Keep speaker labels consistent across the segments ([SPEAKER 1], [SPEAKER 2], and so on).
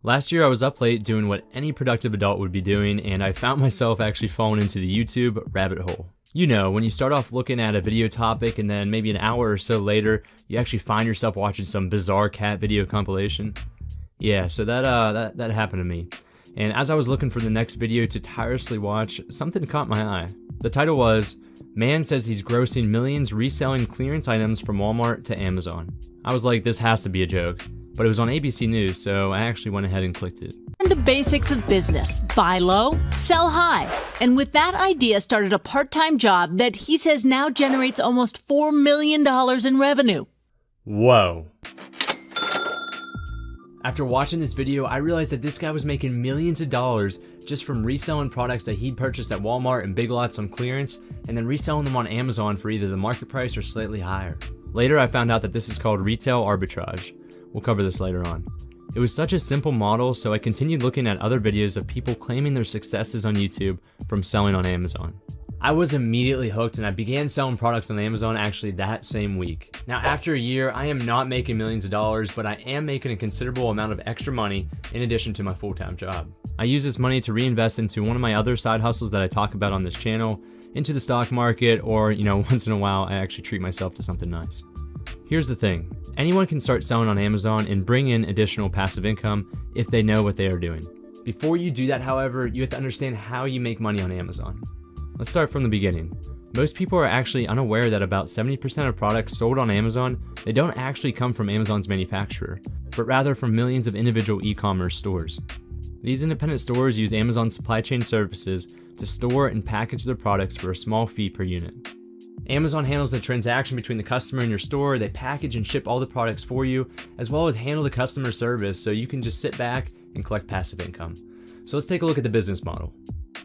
[SPEAKER 1] Last year I was up late doing what any productive adult would be doing, and I found myself actually falling into the YouTube rabbit hole. You know, when you start off looking at a video topic and then maybe an hour or so later, you actually find yourself watching some bizarre cat video compilation. Yeah, so that happened to me. And as I was looking for the next video to tirelessly watch, something caught my eye. The title was, "Man Says He's Grossing Millions Reselling Clearance Items from Walmart to Amazon." I was like, this has to be a joke. But it was on ABC News, so I actually went ahead and clicked it.
[SPEAKER 2] The basics of business: buy low, sell high. And with that idea started a part-time job that he says now generates almost $4 million in revenue.
[SPEAKER 1] Whoa. After watching this video, I realized that this guy was making millions of dollars just from reselling products that he'd purchased at Walmart and Big Lots on clearance, and then reselling them on Amazon for either the market price or slightly higher. Later, I found out that this is called retail arbitrage. We'll cover this later on. It was such a simple model, so I continued looking at other videos of people claiming their successes on YouTube from selling on Amazon. I was immediately hooked, and I began selling products on Amazon actually that same week. Now, after a year, I am not making millions of dollars, but I am making a considerable amount of extra money in addition to my full-time job. I use this money to reinvest into one of my other side hustles that I talk about on this channel, into the stock market, or, once in a while, I actually treat myself to something nice. Here's the thing. Anyone can start selling on Amazon and bring in additional passive income if they know what they are doing. Before you do that, however, you have to understand how you make money on Amazon. Let's start from the beginning. Most people are actually unaware that about 70% of products sold on Amazon, they don't actually come from Amazon's manufacturer, but rather from millions of individual e-commerce stores. These independent stores use Amazon supply chain services to store and package their products for a small fee per unit. Amazon handles the transaction between the customer and your store. They package and ship all the products for you, as well as handle the customer service, so you can just sit back and collect passive income. So let's take a look at the business model.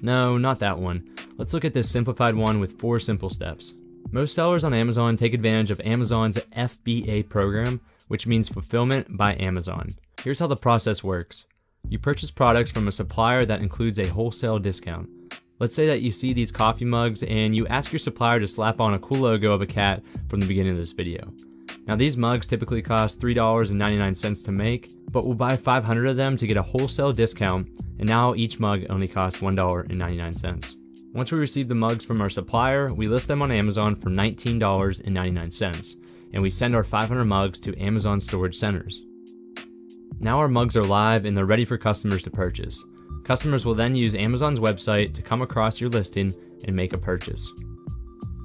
[SPEAKER 1] No, not that one. Let's look at this simplified one with 4 simple steps. Most sellers on Amazon take advantage of Amazon's FBA program, which means Fulfillment by Amazon. Here's how the process works. You purchase products from a supplier that includes a wholesale discount. Let's say that you see these coffee mugs and you ask your supplier to slap on a cool logo of a cat from the beginning of this video. Now, these mugs typically cost $3.99 to make, but we'll buy 500 of them to get a wholesale discount, and now each mug only costs $1.99. Once we receive the mugs from our supplier, we list them on Amazon for $19.99, and we send our 500 mugs to Amazon storage centers. Now our mugs are live and they're ready for customers to purchase. Customers will then use Amazon's website to come across your listing and make a purchase.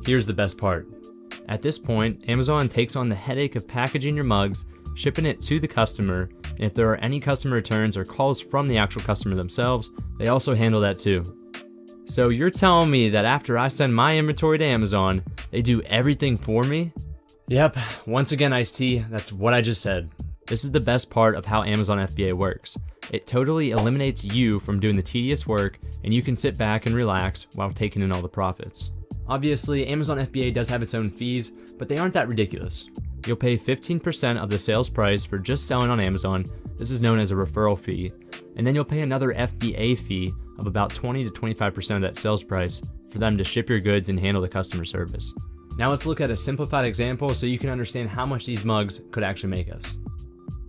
[SPEAKER 1] Here's the best part. At this point, Amazon takes on the headache of packaging your mugs, shipping it to the customer, and if there are any customer returns or calls from the actual customer themselves, they also handle that too. So you're telling me that after I send my inventory to Amazon, they do everything for me? Yep, once again, Ice-T, that's what I just said. This is the best part of how Amazon FBA works. It totally eliminates you from doing the tedious work, and you can sit back and relax while taking in all the profits. Obviously, Amazon FBA does have its own fees, but they aren't that ridiculous. You'll pay 15% of the sales price for just selling on Amazon. This is known as a referral fee. And then you'll pay another FBA fee of about 20 to 25% of that sales price for them to ship your goods and handle the customer service. Now let's look at a simplified example so you can understand how much these mugs could actually make us.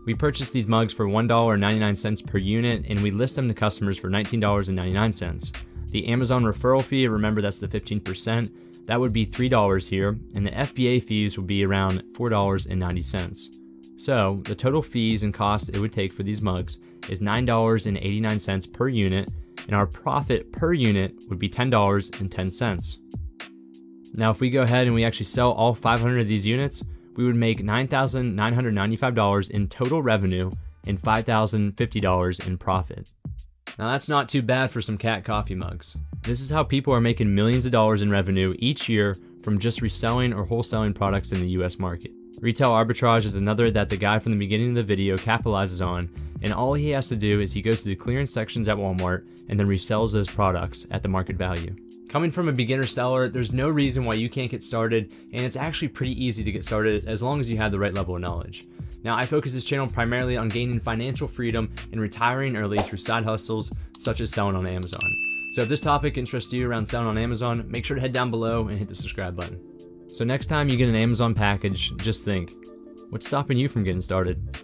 [SPEAKER 1] We purchased these mugs for $1.99 per unit, and we list them to customers for $19.99. The Amazon referral fee, remember that's the 15%, that would be $3 here, and the FBA fees would be around $4.90. So the total fees and costs it would take for these mugs is $9.89 per unit, and our profit per unit would be $10.10. Now if we go ahead and we actually sell all 500 of these units, we would make $9,995 in total revenue and $5,050 in profit. Now that's not too bad for some cat coffee mugs. This is how people are making millions of dollars in revenue each year from just reselling or wholesaling products in the US market. Retail arbitrage is another that the guy from the beginning of the video capitalizes on, and all he has to do is he goes to the clearance sections at Walmart and then resells those products at the market value. Coming from a beginner seller, there's no reason why you can't get started, and it's actually pretty easy to get started as long as you have the right level of knowledge. Now, I focus this channel primarily on gaining financial freedom and retiring early through side hustles such as selling on Amazon. So if this topic interests you around selling on Amazon, make sure to head down below and hit the subscribe button. So next time you get an Amazon package, just think, what's stopping you from getting started?